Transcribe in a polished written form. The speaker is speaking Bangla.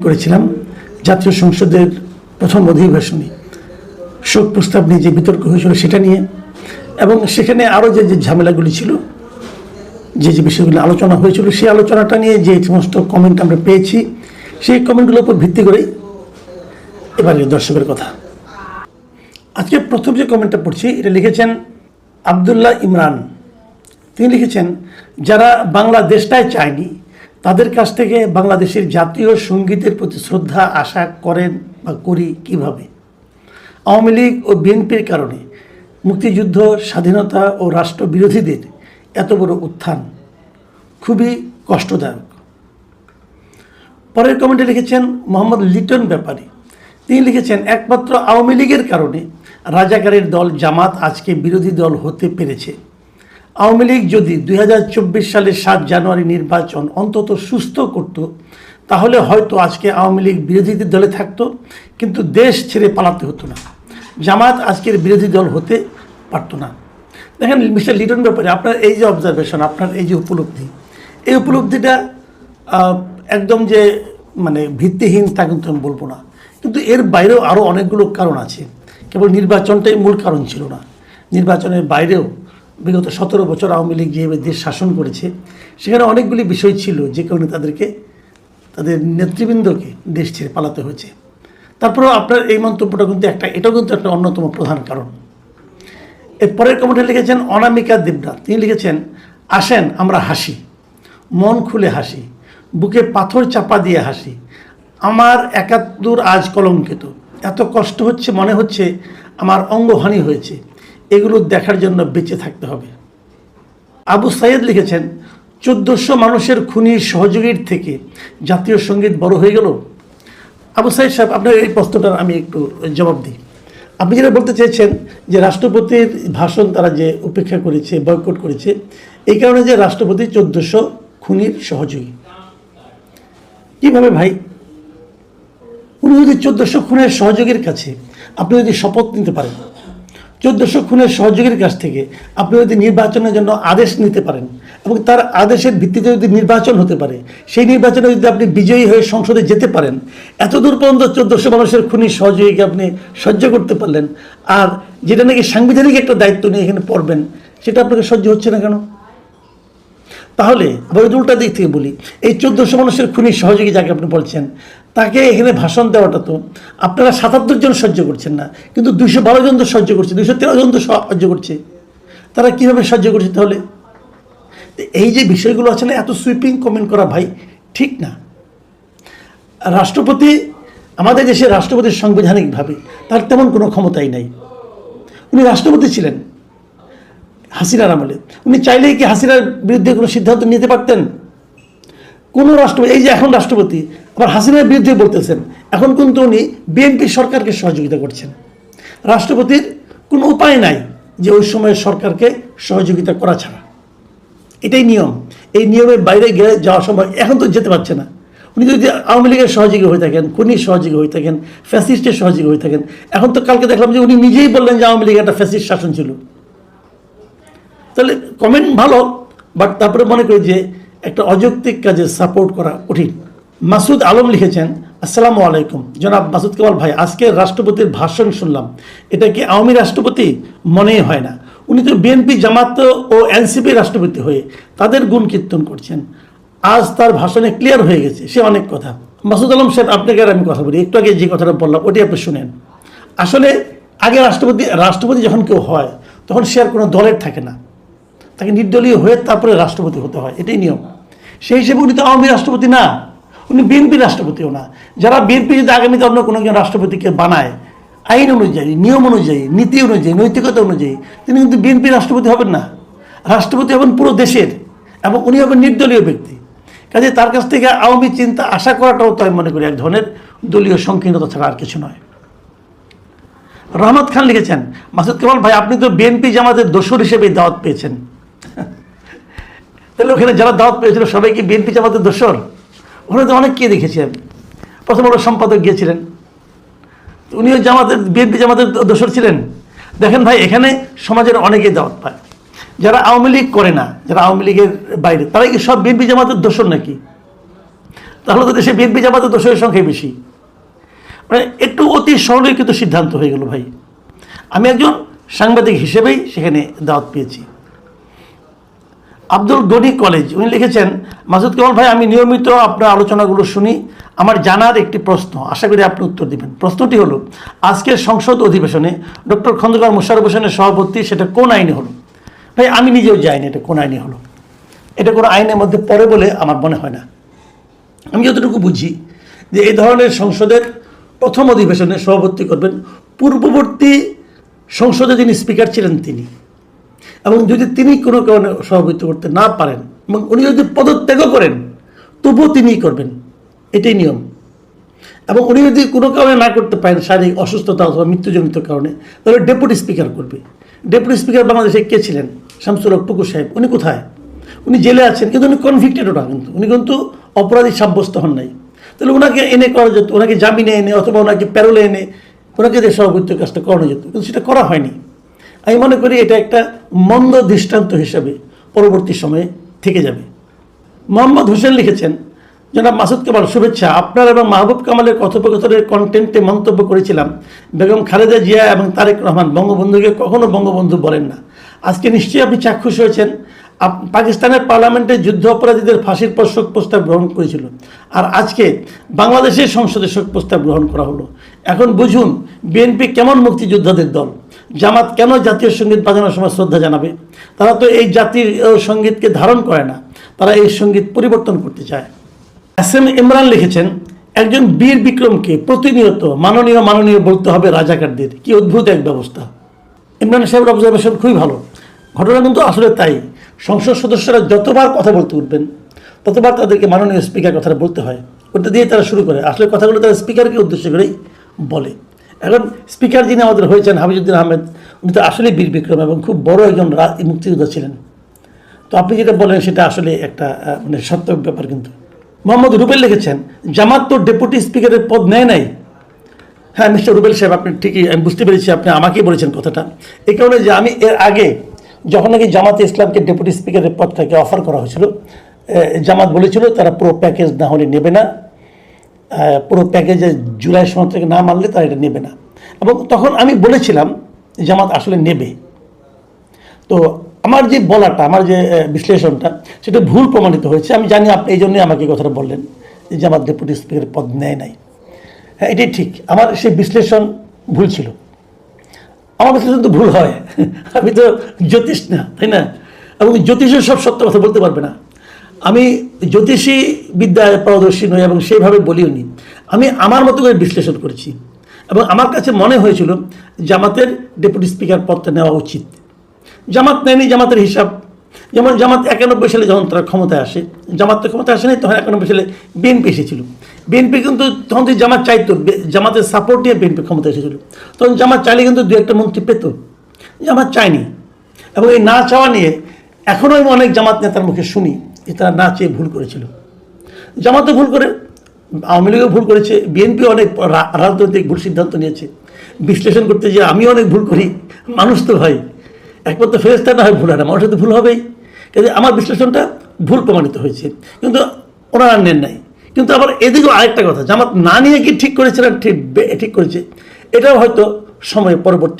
করেছিলাম জাতীয় সংসদের প্রথম অধিবেশনে শোক প্রস্তাব নিয়ে যে বিতর্ক হয়েছিল সেটা নিয়ে, এবং সেখানে আরও যে ঝামেলাগুলি ছিল, যে বিষয়গুলো আলোচনা হয়েছিল, সেই আলোচনাটা নিয়ে যে সমস্ত কমেন্ট আমরা পেয়েছি, সেই কমেন্টগুলোর উপর ভিত্তি করেই এবারে দর্শকের কথা। আজকে প্রথম যে কমেন্টটা পড়ছি, এটা লিখেছেন আবদুল্লাহ ইমরান। তিনি লিখেছেন, যারা বাংলাদেশটাই চায়নি তাদের কাছ থেকে বাংলাদেশের জাতীয় সঙ্গীতের প্রতি শ্রদ্ধা আশা করেন বা করি কিভাবে? আওয়ামী লীগ ও বিএনপির কারণে মুক্তিযুদ্ধ, স্বাধীনতা ও রাষ্ট্রবিরোধীদের এত বড় উত্থান খুবই কষ্টদায়ক। পরের কমেন্টে লিখেছেন মোহাম্মদ লিটন ব্যাপারী। তিনি লিখেছেন, একমাত্র আওয়ামী লীগের কারণে রাজাকারের দল জামাত আজকে বিরোধী দল হতে পেরেছে। আওয়ামী লীগ যদি 2024 সালের 7 জানুয়ারি নির্বাচন অন্তত সুস্থ করত, তাহলে হয়তো আজকে আওয়ামী লীগ বিরোধী দলে থাকতো, কিন্তু দেশ ছেড়ে পালাতে হতো না। জামাত আজকের বিরোধী দল হতে পারতো না। দেখেন মিস্টার লিটন ব্যাপারে, আপনার এই যে অবজারভেশন, আপনার এই যে উপলব্ধি, এই উপলব্ধিটা একদম যে ভিত্তিহীন তা কিন্তু আমি বলবো না, কিন্তু এর বাইরেও আরও অনেকগুলো কারণ আছে। কেবল নির্বাচনটাই মূল কারণ ছিল না, নির্বাচনের বাইরেও বিগত 17 বছর আওয়ামী লীগ যেভাবে দেশ শাসন করেছে, সেখানে অনেকগুলি বিষয় ছিল যে কারণে তাদের নেতৃবৃন্দকে দেশ ছেড়ে পালাতে হয়েছে। তারপরেও আপনার এই মন্তব্যটা কিন্তু এটাও কিন্তু একটা অন্যতম প্রধান কারণ। এর পরের কমেন্টে লিখেছেন অনামিকা দেবনাথ। তিনি লিখেছেন, আসেন আমরা হাসি, মন খুলে হাসি, বুকে পাথর চাপা দিয়ে হাসি। আমার 71 আজ কলঙ্কিত, এত কষ্ট হচ্ছে, মনে হচ্ছে আমার অঙ্গহানি হয়েছে। এগুলো দেখার জন্য বেঁচে থাকতে হবে। আবু সাইদ লিখেছেন, 1400 মানুষের খুনির সহযোগীর থেকে জাতীয় সঙ্গীত বড় হয়ে গেল। আবু সাইদ সাহেব, আপনার এই প্রশ্নটার আমি একটু জবাব দিই। আপনি যেটা বলতে চেয়েছেন যে রাষ্ট্রপতির ভাষণ তারা যে উপেক্ষা করেছে, বয়কট করেছে, এই কারণে যে রাষ্ট্রপতি 1400 খুনির সহযোগী। কিভাবে ভাই? উনি যদি 1400 খুনের সহযোগীর কাছে আপনি যদি শপথ নিতে পারেন, 1400 খুনের সহযোগীর কাছ থেকে আপনি যদি নির্বাচনের জন্য আদেশ নিতে পারেন, এবং তার আদেশের ভিত্তিতে যদি নির্বাচন হতে পারে, সেই নির্বাচনে যদি আপনি বিজয়ী হয়ে সংসদে যেতে পারেন, এত দূর পর্যন্ত 1400 মানুষের খুনির সহযোগীকে আপনি সহ্য করতে পারলেন, আর যেটা নাকি সাংবিধানিক একটা দায়িত্ব নিয়ে এখানে পড়বেন, সেটা আপনাকে সহ্য হচ্ছে না কেন? তাহলে আবার উল্টা দিক থেকে বলি, এই 1400 মানুষের খুনির সহযোগী যাকে আপনি বলছেন, তাকে এখানে ভাষণ দেওয়াটা তো আপনারা 77 জন সহ্য করছেন না, কিন্তু 212 জন তো সহ্য করছে, 213 জন তো সহ্য করছে। তারা কীভাবে সহ্য করছে? তাহলে এই যে বিষয়গুলো আছে না, এত সুইপিং কমেন্ট করা ভাই ঠিক না। রাষ্ট্রপতি, আমাদের দেশের রাষ্ট্রপতির সাংবিধানিকভাবে তার তেমন কোনো ক্ষমতাই নাই। উনি রাষ্ট্রপতি ছিলেন হাসিনার আমলে, উনি চাইলেই কি হাসিনার বিরুদ্ধে কোনো সিদ্ধান্ত নিতে পারতেন? কোনো রাষ্ট্রপতি, এই যে এখন রাষ্ট্রপতি আবার হাসিনার বিরুদ্ধে বলতেছেন, এখন কিন্তু উনি বিএনপি সরকারকে সহযোগিতা করছেন। রাষ্ট্রপতির কোনো উপায় নাই যে ওই সময়ের সরকারকে সহযোগিতা করা ছাড়া। এটাই নিয়ম। এই নিয়মের বাইরে গিয়ে যাওয়ার সময় এখন তো যেতে পারছে না। উনি যদি আওয়ামী লীগের সহযোগী হয়ে থাকেন, খুনির সহযোগী হয়ে থাকেন, ফ্যাসিস্টের সহযোগী হয়ে থাকেন, এখন তো কালকে দেখলাম যে উনি নিজেই বললেন যে আওয়ামী লীগের একটা ফ্যাসিস্ট শাসন ছিল। তাহলে কমেন্ট ভালো, বাট তারপরে মনে করি যে একটা অযৌক্তিক কাজে সাপোর্ট করা কঠিন। মাসুদ আলম লিখেছেন, আসসালামু আলাইকুম জনাব মাসুদ কামাল ভাই, আজকে রাষ্ট্রপতির ভাষণ শুনলাম, এটা কি আওয়ামী রাষ্ট্রপতি? মনেই হয় না। উনি তো বিএনপি, জামাত ও এনসিপি রাষ্ট্রপতি হয়ে তাদের গুণ কীর্তন করছেন। আজ তার ভাষণে ক্লিয়ার হয়ে গেছে সে অনেক কথা। মাসুদ আলম সাহেব, আপনাকে আর আমি কথা বলি, একটু আগে যে কথাটা বললাম ওটি আপনি শুনেন। আসলে আগে রাষ্ট্রপতি যখন কেউ হয়, তখন সে আর কোনো দলের থাকে না, তাকে নির্দলীয় হয়ে তারপরে রাষ্ট্রপতি হতে হয়, এটাই নিয়ম। সেই হিসেবে উনি তো আওয়ামী রাষ্ট্রপতি না, উনি বিএনপি রাষ্ট্রপতিও না। যারা বিএনপি যদি আগামীতে অন্য কোনো একজন রাষ্ট্রপতিকে বানায়, আইন অনুযায়ী, নিয়ম অনুযায়ী, নীতি অনুযায়ী, নৈতিকতা অনুযায়ী, তিনি কিন্তু বিএনপি রাষ্ট্রপতি হবেন না। রাষ্ট্রপতি হবেন পুরো দেশের, এবং উনি হবেন নির্দলীয় ব্যক্তি। কাজে তার কাছ থেকে আওয়ামী চিন্তা আশা করাটাও তো আমি মনে করি এক ধরনের দলীয় সংকীর্ণতা ছাড়া আর কিছু নয়। রহমত খান লিখেছেন, মাসুদ কামাল ভাই, আপনি তো বিএনপি জামাতের দোসর হিসেবে দাওয়াত পেয়েছেন। তাহলে ওখানে যারা দাওয়াত পেয়েছিল সবাই কি বিএনপি জামাতের দোসর? ওখানে তো অনেককে দেখেছি আমি। প্রথম বড় সম্পাদক গিয়েছিলেন, উনিও বিএনপি জামাতের দোসর ছিলেন। দেখেন ভাই, এখানে সমাজের অনেকেই দাওয়াত পায়। যারা আওয়ামী লীগ করে না, যারা আওয়ামী লীগের বাইরে, তারা কি সব বিএনপি জামাতের দোসর নাকি? তাহলে তো দেশে বিএনপি জামাতের দোষের সংখ্যাই বেশি। মানে একটু অতি সরলীকৃত সিদ্ধান্ত হয়ে গেল ভাই। আমি একজন সাংবাদিক হিসেবেই সেখানে দাওয়াত পেয়েছি। আব্দুল গনি কলেজ, উনি লিখেছেন, মাসুদ কামাল ভাই, আমি নিয়মিত আপনার আলোচনাগুলো শুনি। আমার জানার একটি প্রশ্ন, আশা করি আপনি উত্তর দিবেন। প্রশ্নটি হলো, আজকের সংসদ অধিবেশনে ডক্টর খন্দকার মোশাররফ হোসেনের সভাপতি, সেটা কোন আইনে হলো? ভাই আমি নিজেও জানি এটা কোন আইনে হলো। এটা কোনো আইনের মধ্যে পড়ে বলে আমার মনে হয় না। আমি যতটুকু বুঝি যে এই ধরনের সংসদের প্রথম অধিবেশনে সভাপতি করবেন পূর্ববর্তী সংসদে যিনি স্পিকার ছিলেন তিনি, এবং যদি তিনি কোনো কারণে সভাপতিত্ব করতে না পারেন এবং উনি যদি পদত্যাগও করেন তবুও তিনিই করবেন, এটাই নিয়ম। এবং উনি যদি কোনো কারণে না করতে পারেন, শারীরিক অসুস্থতা অথবা মৃত্যুজনিত কারণে, তাহলে ডেপুটি স্পিকার করবে। ডেপুটি স্পিকার বাংলাদেশে কে ছিলেন? শামসুল হক টুকু সাহেব। উনি কোথায়? উনি জেলে আছেন, কিন্তু উনি কনভিক্টেডও না, উনি কিন্তু অপরাধী সাব্যস্ত হন নাই। তাহলে ওনাকে এনে করা যেত, ওনাকে জামিনে এনে অথবা ওনাকে প্যারোলে এনে ওনাকে যে সভাপতিত্বের কাজটা করানো যেত, কিন্তু সেটা করা হয়নি। আমি মনে করি এটা একটা মন্দ দৃষ্টান্ত হিসাবে পরবর্তী সময়ে থেকে যাবে। মোহাম্মদ হোসেন লিখেছেন, জনাব মাসুদ কামাল, শুভেচ্ছা। আপনার এবং মাহবুব কামালের কথোপকথনের কন্টেন্টে মন্তব্য করেছিলাম, বেগম খালেদা জিয়া এবং তারেক রহমান বঙ্গবন্ধুকে কখনো বঙ্গবন্ধু বলেন না। আজকে নিশ্চয়ই আপনি চাক্ষুষ হয়েছেন। পাকিস্তানের পার্লামেন্টে যুদ্ধ অপরাধীদের ফাঁসির পর শোক প্রস্তাব গ্রহণ করেছিল, আর আজকে বাংলাদেশের সংসদে শোক প্রস্তাব গ্রহণ করা হলো। এখন বুঝুন বিএনপি কেমন মুক্তিযোদ্ধাদের দল। জামাত কেন জাতীয় সঙ্গীত বাজানোর সময় শ্রদ্ধা জানাবে? তারা তো এই জাতির সঙ্গীতকে ধারণ করে না, তারা এই সঙ্গীত পরিবর্তন করতে চায়। এস.এম. ইমরান লিখেছেন, একজন বীর বিক্রমকে প্রতিনিয়ত মাননীয় মাননীয় বলতে হবে রাজাকারদের, কি অদ্ভুত এক ব্যবস্থা। ইমরান সাহেবের অবজারভেশন খুবই ভালো। ঘটনা কিন্তু আসলে তাই। সংসদ সদস্যরা যতবার কথা বলতে উঠবেন ততবার তাদেরকে মাননীয় স্পিকার কথাটা বলতে হয়, ওটা দিয়ে তারা শুরু করে। আসলে কথাগুলো তারা স্পিকারকে উদ্দেশ্য করেই বলে। এখন স্পিকার যিনি আমাদের হয়েছেন হাফিজউদ্দিন আহমেদ, উনি তো আসলে বীর বিক্রম এবং খুব বড় একজন মুক্তিযোদ্ধা ছিলেন। তো আপনি যেটা বলেন সেটা আসলে একটা মানে সত্য ব্যাপার। কিন্তু মোহাম্মদ রুবেল লিখেছেন, জামাত তো ডেপুটি স্পিকারের পদ নেয় নাই। হ্যাঁ মিস্টার রুবেল সাহেব, আপনি ঠিকই, আমি বুঝতে পেরেছি আপনি আমাকেই বলেছেন কথাটা। এই কারণে যে আমি এর আগে যখন নাকি জামাতে ইসলামকে ডেপুটি স্পিকারের পদটাকে অফার করা হয়েছিল, জামাত বলেছিল তারা পুরো প্যাকেজ না হলে নেবে না, পুরো প্যাকেজে জুলাই সনদ থেকে না মানলে তারা এটা নেবে না। এবং তখন আমি বলেছিলাম জামাত আসলে নেবে। তো আমার যে বলাটা, আমার যে বিশ্লেষণটা, সেটা ভুল প্রমাণিত হয়েছে। আমি জানি আপনি এই জন্যই আমাকে কথাটা বললেন যে জামাত ডেপুটি স্পিকারের পদ নেয় নাই। হ্যাঁ এটাই ঠিক, আমার সেই বিশ্লেষণ ভুল ছিল। আমার বিশ্লেষণ তো ভুল হয়, আমি তো জ্যোতিষ না, তাই না? এবং জ্যোতিষের সব সত্য কথা বলতে পারবে না। আমি জ্যোতিষী বিদ্যায় পারদর্শী নই এবং সেইভাবে বলিও নি। আমি আমার মতো করে বিশ্লেষণ করেছি এবং আমার কাছে মনে হয়েছিল জামাতের ডেপুটি স্পিকার পদটা নেওয়া উচিত। জামাত নেয়নি, জামাতের হিসাব। যেমন জামাত 91 সালে যখন তারা ক্ষমতায় আসে, জামাত তো ক্ষমতায় আসেনি, তখন 91 সালে বিএনপি এসেছিল। বিএনপি কিন্তু তখন যদি জামাত চাইতো, জামাতের সাপোর্ট নিয়ে বিএনপি ক্ষমতায় এসেছিল, তখন জামাত চাইলে কিন্তু দু একটা মন্ত্রী পেত। জামাত চায়নি, এবং এই না চাওয়া নিয়ে এখনও আমি অনেক জামাত নেতার মুখে শুনি যে তারা না চেয়ে ভুল করেছিল। জামাতও ভুল করে, আওয়ামী লীগও ভুল করেছে, বিএনপি অনেক রাজনৈতিক ভুল সিদ্ধান্ত নিয়েছে। বিশ্লেষণ করতে যে আমি অনেক ভুল করি, মানুষ তো ভাই একমাত্র ফেরেশতা না হয় ভুল হয় না, মানুষের তো ভুল হবেই। কিন্তু আমার বিশ্লেষণটা ভুল প্রমাণিত হয়েছে, কিন্তু ওনারা নেন নাই। কিন্তু আবার এদিকেও আরেকটা কথা, জামাত না নিয়ে কি ঠিক করেছে না ঠিক করেছে, এটাও হয়তো সময় পরবর্তী